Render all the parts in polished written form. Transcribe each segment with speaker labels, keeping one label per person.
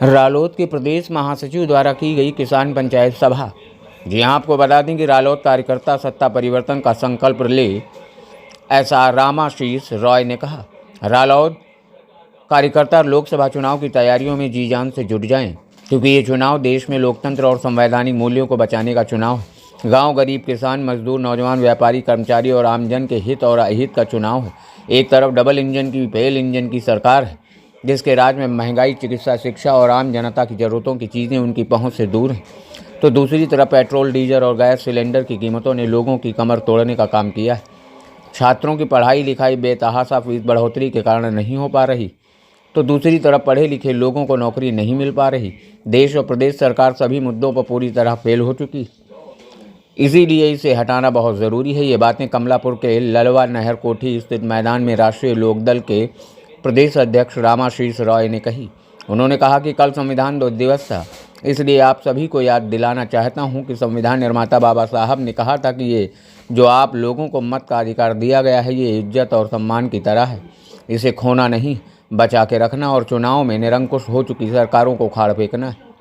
Speaker 1: रालोद के प्रदेश महासचिव द्वारा की गई किसान पंचायत सभा। जी हाँ, आपको बता दें कि रालोद कार्यकर्ता सत्ता परिवर्तन का संकल्प ले, ऐसा रामाशीष रॉय ने कहा। रालोद कार्यकर्ता लोकसभा चुनाव की तैयारियों में जी जान से जुट जाएं, क्योंकि ये चुनाव देश में लोकतंत्र और संवैधानिक मूल्यों को बचाने का चुनाव है। गांव, गरीब, किसान, मजदूर, नौजवान, व्यापारी, कर्मचारी और आमजन के हित और अहित का चुनाव है। एक तरफ डबल इंजन की, फेल इंजन की सरकार है, जिसके राज में महंगाई, चिकित्सा, शिक्षा और आम जनता की ज़रूरतों की चीज़ें उनकी पहुंच से दूर हैं, तो दूसरी तरफ पेट्रोल, डीजल और गैस सिलेंडर की कीमतों ने लोगों की कमर तोड़ने का काम किया है। छात्रों की पढ़ाई लिखाई बेतहाशा फीस बढ़ोतरी के कारण नहीं हो पा रही, तो दूसरी तरफ पढ़े लिखे लोगों को नौकरी नहीं मिल पा रही। देश और प्रदेश सरकार सभी मुद्दों पर पूरी तरह फेल हो चुकी, इसीलिए इसे हटाना बहुत ज़रूरी है। ये बातें कमलापुर के ललवा नहर कोठी स्थित मैदान में राष्ट्रीय लोकदल के प्रदेश अध्यक्ष रामाशीष रॉय ने कही। उन्होंने कहा कि कल संविधान दिवस था, इसलिए आप सभी को याद दिलाना चाहता हूं कि संविधान निर्माता बाबा साहब ने कहा था कि ये जो आप लोगों को मत का अधिकार दिया गया है, ये इज्जत और सम्मान की तरह है। इसे खोना नहीं, बचा के रखना और चुनाव में निरंकुश हो चुकी सरकारों को उखाड़ फेंकना है।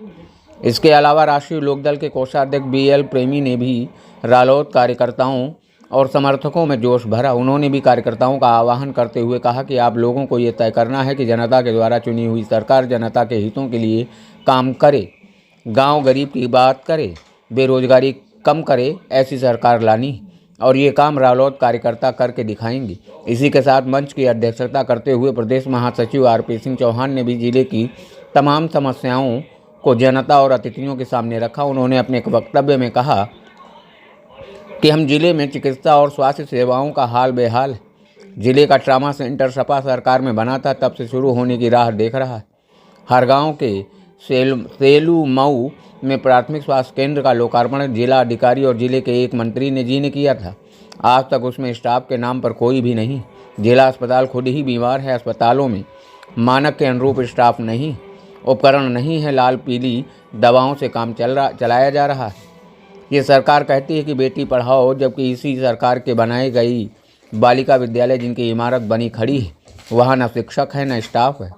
Speaker 1: इसके अलावा राष्ट्रीय लोकदल के कोषाध्यक्ष BL प्रेमी ने भी रालोद कार्यकर्ताओं और समर्थकों में जोश भरा। उन्होंने भी कार्यकर्ताओं का आह्वान करते हुए कहा कि आप लोगों को ये तय करना है कि जनता के द्वारा चुनी हुई सरकार जनता के हितों के लिए काम करे, गांव गरीब की बात करे, बेरोजगारी कम करे, ऐसी सरकार लानी, और ये काम रालोद कार्यकर्ता करके दिखाएंगे। इसी के साथ मंच की अध्यक्षता करते हुए प्रदेश महासचिव RP सिंह चौहान ने भी जिले की तमाम समस्याओं को जनता और अतिथियों के सामने रखा। उन्होंने अपने एक वक्तव्य में कहा कि हम जिले में चिकित्सा और स्वास्थ्य सेवाओं का हाल बेहाल है। जिले का ट्रामा सेंटर सपा सरकार में बना था, तब से शुरू होने की राह देख रहा है। हर गांव के सेलू मऊ में प्राथमिक स्वास्थ्य केंद्र का लोकार्पण जिला अधिकारी और जिले के एक मंत्री ने किया था। आज तक उसमें स्टाफ के नाम पर कोई भी नहीं। जिला अस्पताल खुद ही बीमार है। अस्पतालों में मानक के अनुरूप स्टाफ नहीं, उपकरण नहीं है, लाल पीली दवाओं से काम चलाया जा रहा है। ये सरकार कहती है कि बेटी पढ़ाओ, जबकि इसी सरकार के बनाई गई बालिका विद्यालय जिनकी इमारत बनी खड़ी है, वहाँ न शिक्षक है न स्टाफ है।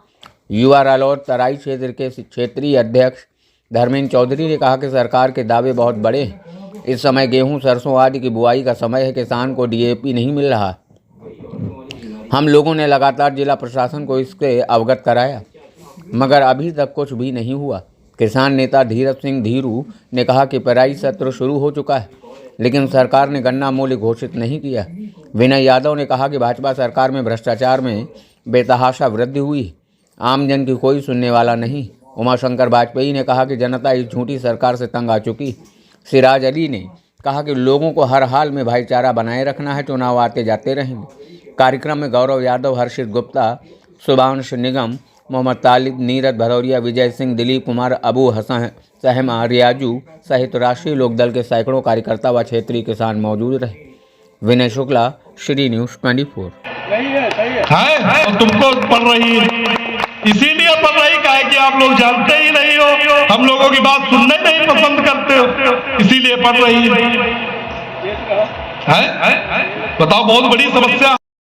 Speaker 1: युवा रालोद तराई क्षेत्र के क्षेत्रीय अध्यक्ष धर्मेंद्र चौधरी ने कहा कि सरकार के दावे बहुत बड़े हैं। इस समय गेहूं, सरसों आदि की बुआई का समय है। किसान को DAP नहीं मिल रहा। हम लोगों ने लगातार जिला प्रशासन को इससे अवगत कराया, मगर अभी तक कुछ भी नहीं हुआ। किसान नेता धीरज सिंह धीरू ने कहा कि पेराई सत्र शुरू हो चुका है, लेकिन सरकार ने गन्ना मूल्य घोषित नहीं किया। विनय यादव ने कहा कि भाजपा सरकार में भ्रष्टाचार में बेतहाशा वृद्धि हुई, आमजन की कोई सुनने वाला नहीं। उमाशंकर वाजपेयी ने कहा कि जनता इस झूठी सरकार से तंग आ चुकी। सिराज अली ने कहा कि लोगों को हर हाल में भाईचारा बनाए रखना है, चुनाव आते जाते रहेंगे। कार्यक्रम में गौरव यादव, हर्षित गुप्ता, सुभांश निगम, मोहम्मद तालिब, नीरज भदौरिया, विजय सिंह, दिलीप कुमार, अबू हसन, सहमा, रियाजू सहित राष्ट्रीय लोकदल के सैकड़ों कार्यकर्ता व क्षेत्रीय किसान मौजूद रहे। विनय शुक्ला, श्री न्यूज़ 24।
Speaker 2: है तो तुमको पढ़ रही इसीलिए पढ़ रही का है कि आप लोग जानते ही नहीं हो, हम लोगों की बात सुनने नहीं पसंद करते हो, इसीलिए पढ़ रही है। बताओ, बहुत बड़ी समस्या।